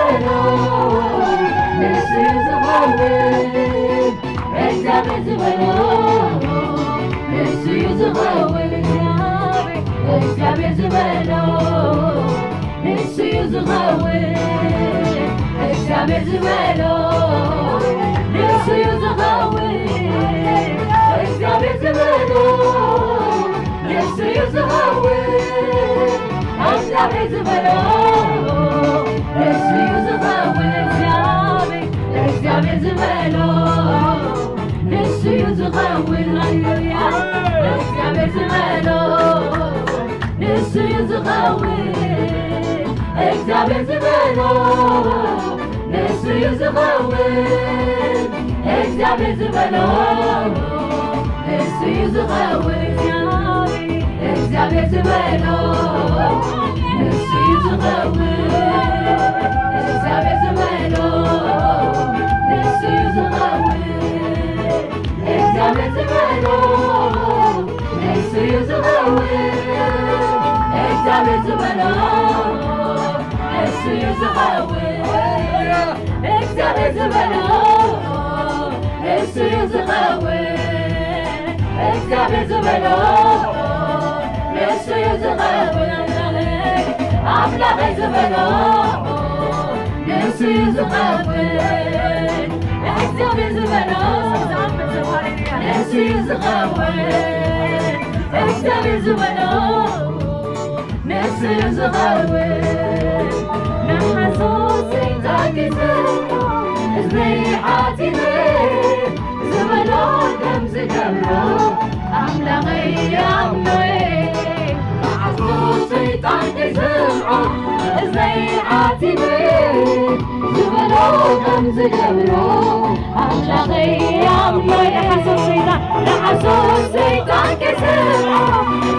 ዝበሎ ንሱ ዝኸውን እግዚአብሔር ዝበሎ ንሱ ዝኸውን እግዚአብሔር ዝበሎ ንሱ ዝኸውን እግዚአብሔር ዝበሎ ንሱ ዝኸውን እግዚአብሔር ዝበሎ ንሱ ዝኸውን እግዚአብሔር ዝበሎ ንሱ ዝኸውን እግዚአብሔር ዝበሎ ንሱ ዝኸውን ሃሌሉያ እግዚአብሔር ዝበሎ ንሱ ዝኸውን እግዚአብሔር ዝበሎ ንሱ ዝኸውን እግዚአብሔር ዝበሎ ንሱ ዝኸውን እግዚአብሔር ዝበሎ ንሱ ዝኸውን እግዚአብሔር ዝበሎ ንሱ ዝኸውን እግዚአብሔር ዝበሎ ንሱ ዝኸውን እግዚአብሔር ዝበሎ ንሱ ዝኸውን እግዚአብሔር ዝበሎ ንሱ ዝኸውን እግዚአብሔር ዝበሎ ንሱ ዝኸውን አምላክ ዝበሎ ንሱ ዝኸውን እግዚአብሔር ዝበሎ ንሱ ዝኸውን እግዚአብሔር ዝበሎ ንሱ ዝኸውን ንሓሶስ ዘይታግዝ እዝነይ ሓቲነ ዝበሎ ከም ዝገብሮ ኣምላኸይ ኣምኖየ ንሓሶስ ዘይታግዝ እዝነይ ሓቲነ ዝበሎ ከም ዝገብሮ ኣምላኸይ ኣምኖየ ንሓሶስ ዘይታግዝ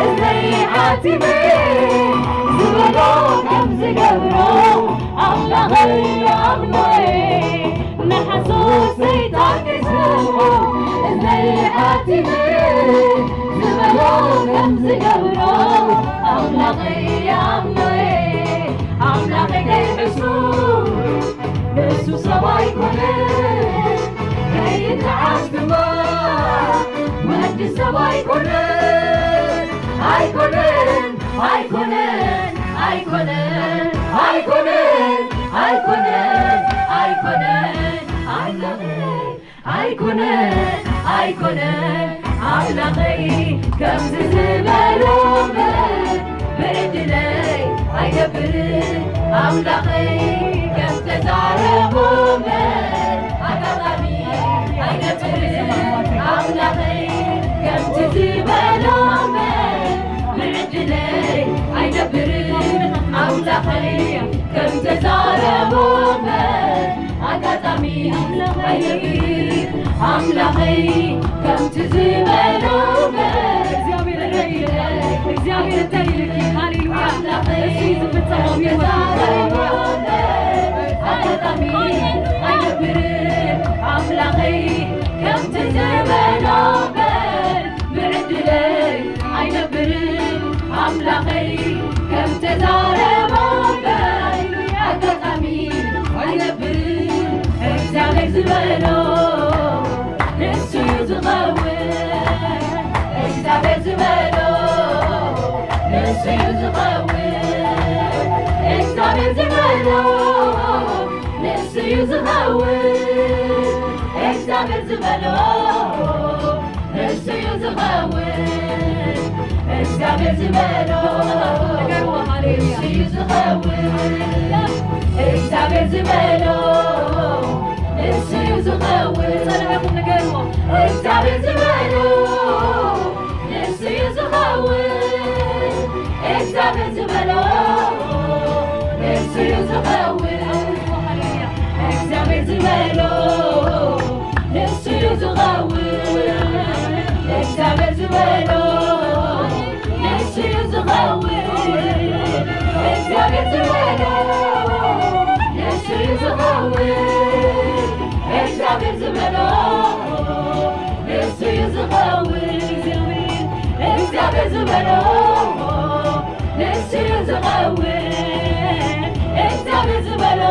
እዝነይ ሓቲነ ዝበሎ ከም ዝገብሮ ኣምላኸይ ኣምኖየ ንሓሶስ ዘይታግዝ እዝነይ ሓቲነ ዝበሎ ከም ዝገብሮ ኣምላኸይ ኣምኖየ ኣምላኸይ ከይሕሱ ንሱ ሰብ ኣይኮነን ከይተዓስ ድማ ወዲ ሰብ ኣይኮነን ኣይኮነን ኣይኮነን ኣይኮነን ኣይኮነን ኣይኮነን ኣይኮነን ኣይኮነን ኣይኮነን ኣምላኸይ ከምዚ ዝበሎመ ብዕድለይ ኣይነብርን ኣምላኸይ ከም ተዛረቦመ ኣጋጣሚ ኣይነብርን ኣምላኸይ ከምቲ ዝበሎመ ብዕድለይ ኣይነብርን ኣምላኸይ ከም ተዛረቦመ ኣጋጣሚ ኣይነብርን ኣምላኸይ ከምቲ ዝበሎመ እግዚአብሔር ተይልኪ ሃሌሉያ እሱ ዝፍጸመው የዛሬ አጋጣሚ አይነብርን አምላኸይ ከምቲ ዝበሎመ ብዕድለይ አይነብርን አምላኸይ ከምቲ ተዛረቦመ አጋጣሚ አይነብርን እግዚአብሔር ዝበሎ ንሱ ዝኸውን እግዚአብሔር ዝበሎ ንሱ ዝኸውን እግዚአብሔር ዝበሎ ንሱ ዝኸውን እግዚአብሔር ዝበሎ ንሱ ዝኸውን እግዚአብሔር ዝበሎ ንሱ ዝኸውን እግዚአብሔር ዝበሎ ንሱ ዝኸውን እግዚአብሔር ዝበሎ ንሱ ዝኸውን እግዚአብሔር ዝበሎ ንሱ ዝኸውን እግዚአብሔር ዝበሎ ንሱ ዝኸውን እግዚአብሔር ዝበሎ ንሱ ዝኸውን እግዚአብሔር ዝበሎ ንሱ ዝኸውን እግዚአብሔር ዝበሎ ንሱ ዝኸውን እግዚአብሔር ዝበሎ ንሱ ዝኸውን እግዚአብሔር ዝበሎ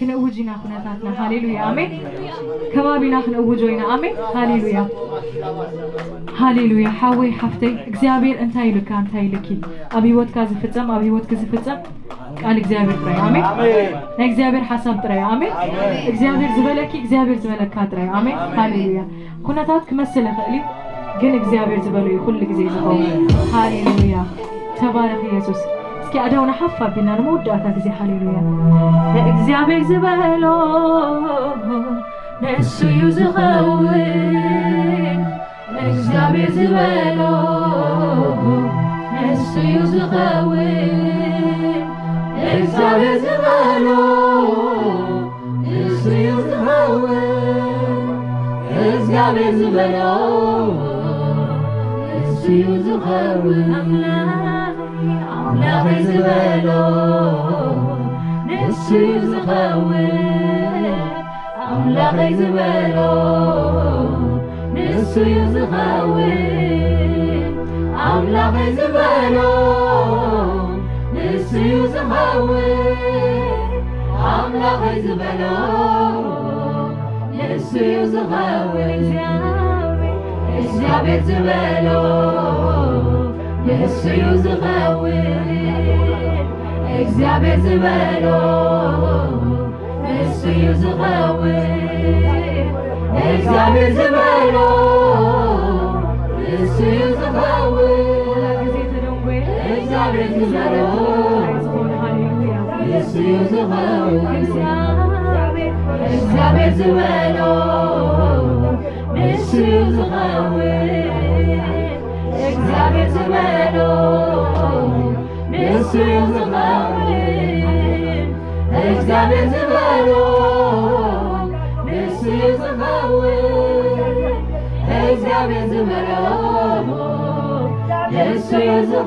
كنوجينا كناتنا هاليلويا آمين كبابينا كنوجوينا آمين هاليلويا هاليلويا حاوي حفتي እግዚአብሔር እንታይ ልካ እንታይ ልኪ አብይወት ካዝፍጸም አብይወት ክዝፍጸም ቃል እግዚአብሔር ጥራይ አሜን እግዚአብሔር ሐሳብ ጥራይ አሜን እግዚአብሔር ዝበለኪ እግዚአብሔር ዝበለካ ጥራይ አሜን ሃሌሉያ ኩነታት ክመስል ኸሊ ግን እግዚአብሔር ዝበለው ሁሉ ጊዜ ይዘው ሃሌሉያ ተባረክ ኢየሱስ እስኪ አዳውና ሐፋ ቢና ለሞዳታ ጊዜ ሃሌሉያ እግዚአብሔር ዝበለው ነሱ ይዘው እግዚአብሔር ዝበለው ነሱ ይዘው እግዚአብሔር ዝበለው ነሱ ይዘው እግዚአብሔር ዝበለው ነሱ ይዘው አምላክ ዝበለው ነሱ ይዘው አምላክ ዝበለው ነሱ ይዘው አምላክ ዝበለው ነሱ ይዘው አምላክ ዝበለው ነሱ ይዘው እግዚአብሔር ዝበለው ነሱ ይዘው እግዚአብሔር ዝበለው ነሱ ይዘው እግዚአብሔር ዝበለው ነሱ ይዘው እግዚአብሔር ዝበለው ነሱ ይዘው እግዚአብሔር ዝበለው ነሱ ይዘው እግዚአብሔር ዝበለው ነሱ ይዘው እግዚአብሔር ዝበለው ነሱ ይዘው እግዚአብሔር ዝበለው ነሱ ይዘው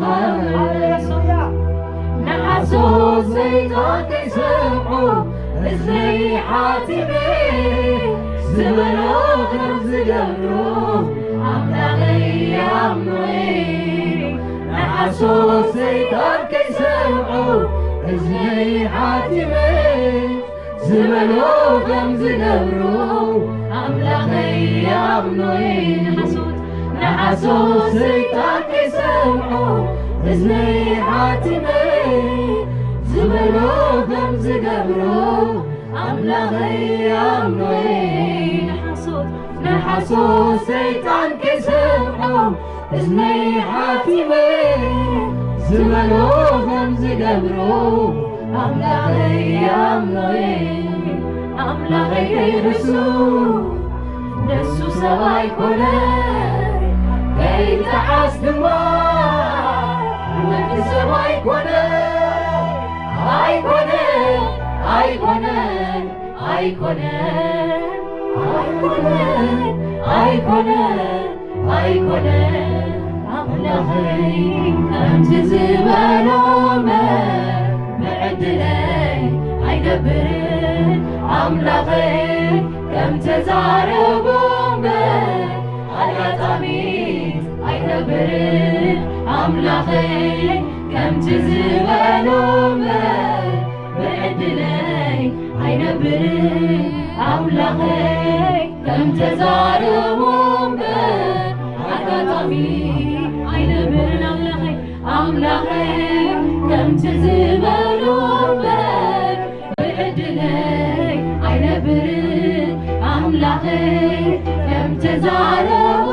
ነሐሱ ዘይቶን ከይሰምዑ እዝነይ ሓቲሜ ዝበለው ከም ዝገብሩ ኣምላኸይ ኣምኖይ ነሐሱ ዘይቶን ከይሰምዑ እዝነይ ሓቲሜ ዝበለው ከም ዝገብሩ ኣምላኸይ ኣምኖይ ነሐሱ ዘይቶን ከይሰምዑ እዝነይ ሓቲሜ ዝበለው ከም ዝገብሩ ኣምላኸይ ኣምኖይ ነሐሱ ዘይቶን ከይሰምዑ እዝነይ ሓቲሜ ዝበለው ከም ዝገብሩ ኣምላኸይ ኣምኖይ ኣምላኸይ ከይርሱ ነሱ ሰብ ኣይኮነን ከይተዓስ ድማ ወዲ ሰብ ኣይኮነን ኣይኮነን ኣይኮነን ኣይኮነን ኣይኮነን ኣይኮነን ኣምላኸይ ከምቲ ዝበሎመ ብዕድለይ ኣይነብርን ኣምላኸይ ከምተዛረቦመ ኣጋጣሚ ኣይነብርን ኣምላኸይ ከምቲ ዝበሎመ ብዕድለይ ኣይነብርን ኣምላኸይ ከምተዛረቦመ ኣጋጣሚ ኣይነብርን ኣምላኸይ ከምቲ ዝበሎመ ብዕድለይ ኣይነብርን ኣምላኸይ ከምተዛረቦ